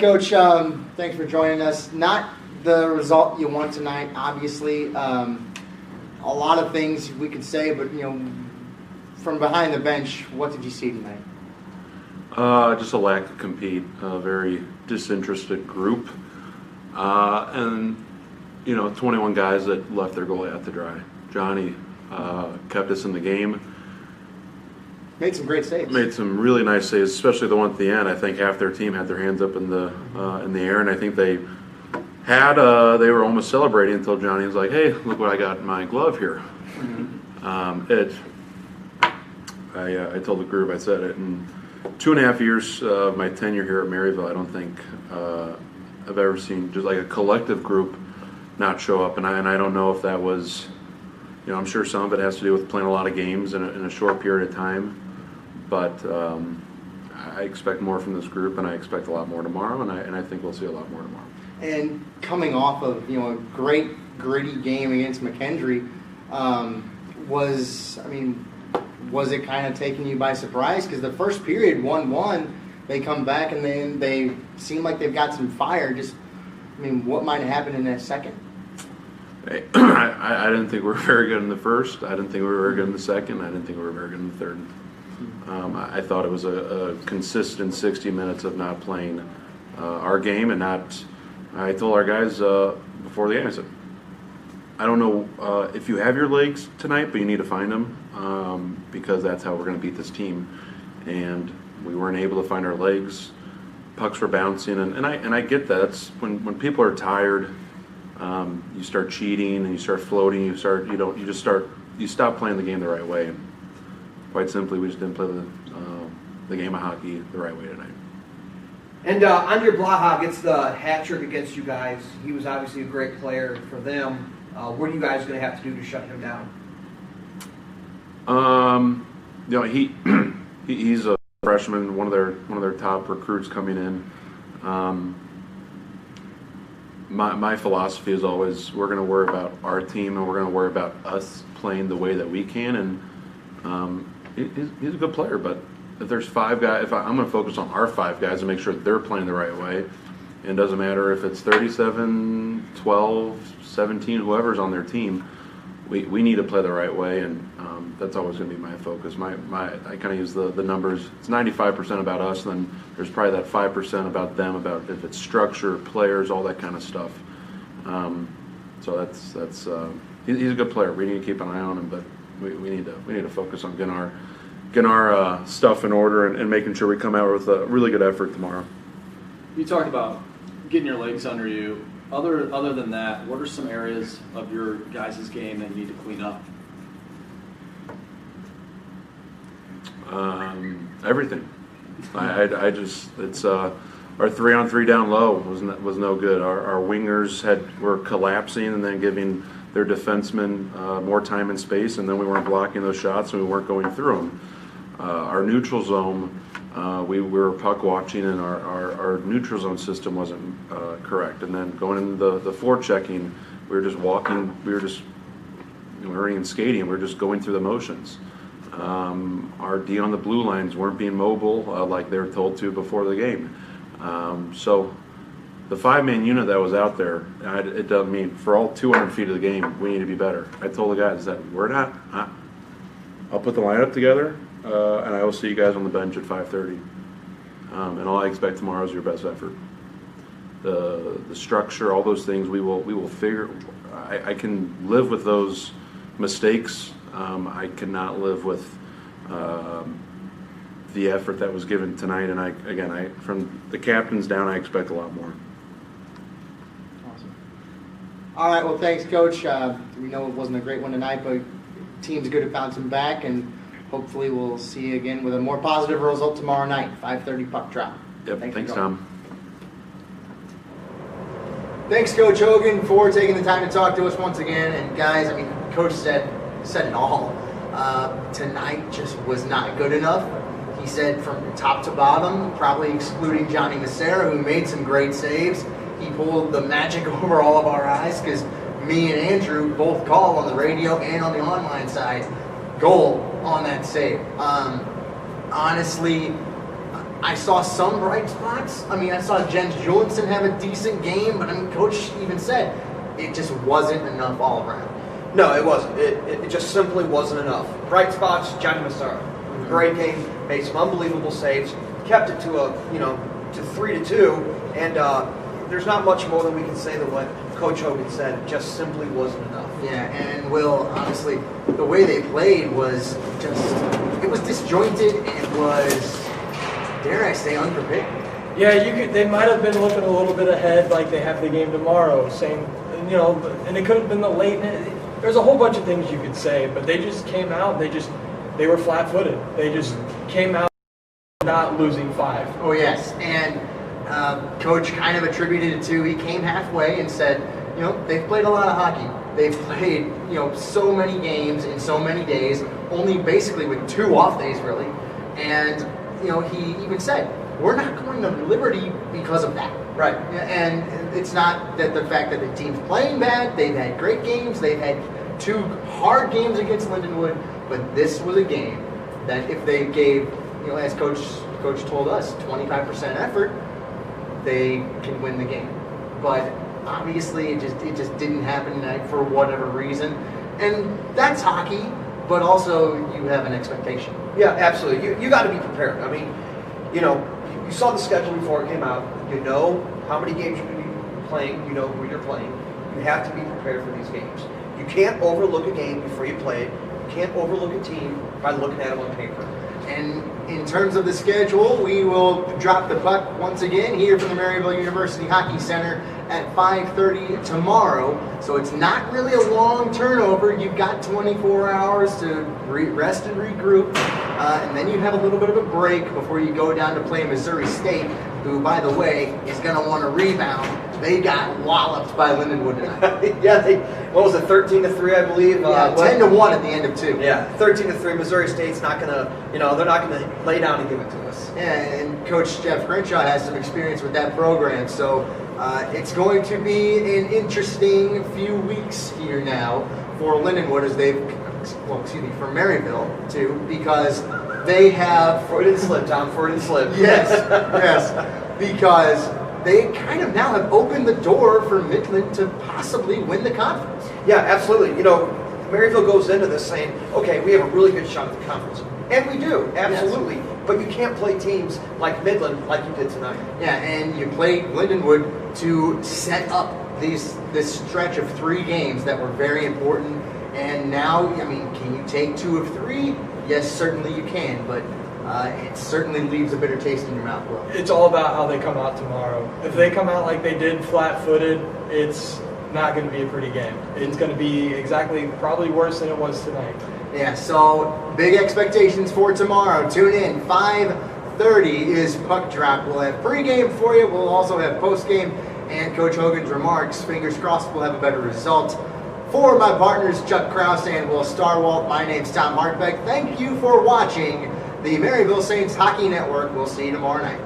Coach. Thanks for joining us. Not the result you want tonight, obviously. A lot of things we could say, but from behind the bench, what did you see tonight? Just a lack of compete, a very disinterested group, and 21 guys that left their goalie out to dry. Johnny kept us in the game. Made some great saves. Made some really nice saves, especially the one at the end. I think half their team had their hands up in the air, and I think they were almost celebrating until Johnny was like, "Hey, look what I got in my glove here." I told the group, I said it, in 2.5 years of my tenure here at Maryville, I don't think I've ever seen just like a collective group not show up, and I don't know if that was, I'm sure some of it has to do with playing a lot of games in a short period of time. But I expect more from this group, and I expect a lot more tomorrow, and I think we'll see a lot more tomorrow. And coming off of a great gritty game against McKendree, was it kind of taking you by surprise? Because the first period 1-1, they come back and then they seem like they've got some fire. What might have happened in that second? I didn't think we were very good in the first. I didn't think we were very good in the second. I didn't think we were very good in the third. I thought it was a consistent 60 minutes of not playing our game and not. I told our guys before the game, I said, I don't know if you have your legs tonight, but you need to find them because that's how we're going to beat this team. And we weren't able to find our legs. Pucks were bouncing, and I get that. It's when people are tired, you start cheating and you start floating. You stop playing the game the right way. And quite simply, we just didn't play the game of hockey the right way tonight. And Andre Blaha gets the hat trick against you guys. He was obviously a great player for them. What are you guys going to have to do to shut him down? He's a freshman, one of their top recruits coming in. My philosophy is always we're going to worry about our team and we're going to worry about us playing the way that we can. And he's a good player, but if there's 5 guys, I'm going to focus on our 5 guys and make sure they're playing the right way. And it doesn't matter if it's 37, 12, 17, whoever's on their team. We need to play the right way, and that's always going to be my focus. I kind of use the numbers. It's 95% about us, and then there's probably that 5% about them, about if it's structure, players, all that kind of stuff. So that's he's a good player. We need to keep an eye on him, but we need to focus on getting our stuff in order and making sure we come out with a really good effort tomorrow. You talked about getting your legs under you. Other than that, what are some areas of your guys' game that you need to clean up? Everything. It's our 3-on-3 down low was no good. Our wingers were collapsing and then giving their defensemen more time and space, and then we weren't blocking those shots and we weren't going through them. Our neutral zone, we were puck watching, and our neutral zone system wasn't correct. And then going into the forechecking, we were just walking. We weren't even skating. We were just going through the motions. Our D on the blue lines weren't being mobile like they were told to before the game. So the 5-man unit that was out there, it doesn't mean for all 200 feet of the game we need to be better. I told the guys that we're not. I'll put the lineup together. And I will see you guys on the bench at 5:30. And all I expect tomorrow is your best effort. The structure, all those things, we will figure. I can live with those mistakes. I cannot live with the effort that was given tonight. And from the captains down, I expect a lot more. Awesome. All right. Well, thanks, Coach. We know it wasn't a great one tonight, but team's good at bouncing back, and hopefully we'll see you again with a more positive result tomorrow night, 5:30 puck drop. Yep, thanks Tom. Thanks, Coach Hogan, for taking the time to talk to us once again. And guys, Coach said it all. Tonight just was not good enough. He said from top to bottom, probably excluding Johnny Macera, who made some great saves. He pulled the magic over all of our eyes because me and Andrew both call on the radio and on the online side goal on that save. Honestly, I saw some bright spots. I mean, I saw Jens Julianson have a decent game, but I mean, Coach even said it just wasn't enough all around. No, it wasn't. It just simply wasn't enough. Bright spots, Johnny Massaro. Great game, made some unbelievable saves, kept it to to 3-2, and there's not much more than we can say than what Coach Hogan said. It just simply wasn't enough. Yeah, and Will, honestly, the way they played was it was disjointed and it was, dare I say, unprepared. Yeah, they might have been looking a little bit ahead, like they have the game tomorrow. Same, and it could have been the late. There's a whole bunch of things you could say, but they just came out. They were flat-footed. They just came out not losing 5. Oh yes, and Coach kind of attributed it to, he came halfway and said, they've played a lot of hockey. They've played, so many games in so many days, only basically with 2 off days really, and he even said, we're not going to Liberty because of that. Right. And it's not that the fact that the team's playing bad. They've had great games. They've had 2 hard games against Lindenwood, but this was a game that if they gave, as Coach told us, 25% effort, they can win the game. But obviously, it just didn't happen tonight for whatever reason, and that's hockey. But also, you have an expectation. Yeah, absolutely. You got to be prepared. I mean, you saw the schedule before it came out. You know how many games you're going to be playing. You know who you're playing. You have to be prepared for these games. You can't overlook a game before you play it. You can't overlook a team by looking at them on paper. And in terms of the schedule, we will drop the puck once again here from the Maryville University Hockey Center at 5:30 tomorrow. So it's not really a long turnover. You've got 24 hours to rest and regroup. And then you have a little bit of a break before you go down to play Missouri State, who, by the way, is going to want to rebound. They got walloped by Lindenwood tonight. Yeah, what was it, 13-3, I believe? Yeah, 10-1 at the end of 2. Yeah, 13-3. Missouri State's not going to, they're not going to lay down and give it to us. Yeah, and Coach Jeff Crenshaw has some experience with that program, so it's going to be an interesting few weeks here now for Lindenwood for Maryville too, because they have Freudian slip, Tom. Freudian slip. Yes, because they kind of now have opened the door for Midland to possibly win the conference. Yeah, absolutely. Maryville goes into this saying, okay, we have a really good shot at the conference. And we do, absolutely. Yes. But you can't play teams like Midland like you did tonight. Yeah, and you played Lindenwood to set up this stretch of 3 games that were very important. And now, I mean, can you take 2 of 3? Yes, certainly you can, but it certainly leaves a bitter taste in your mouth, Will. It's all about how they come out tomorrow. If they come out like they did, flat-footed, it's not going to be a pretty game. It's going to be probably worse than it was tonight. Yeah, so big expectations for tomorrow. Tune in, 5:30 is puck drop. We'll have pregame for you. We'll also have postgame and Coach Hogan's remarks. Fingers crossed we'll have a better result. For my partners, Chuck Kraus and Will Starwalt, my name's Tom Hartbeck. Thank you for watching the Maryville Saints Hockey Network. We'll see you tomorrow night.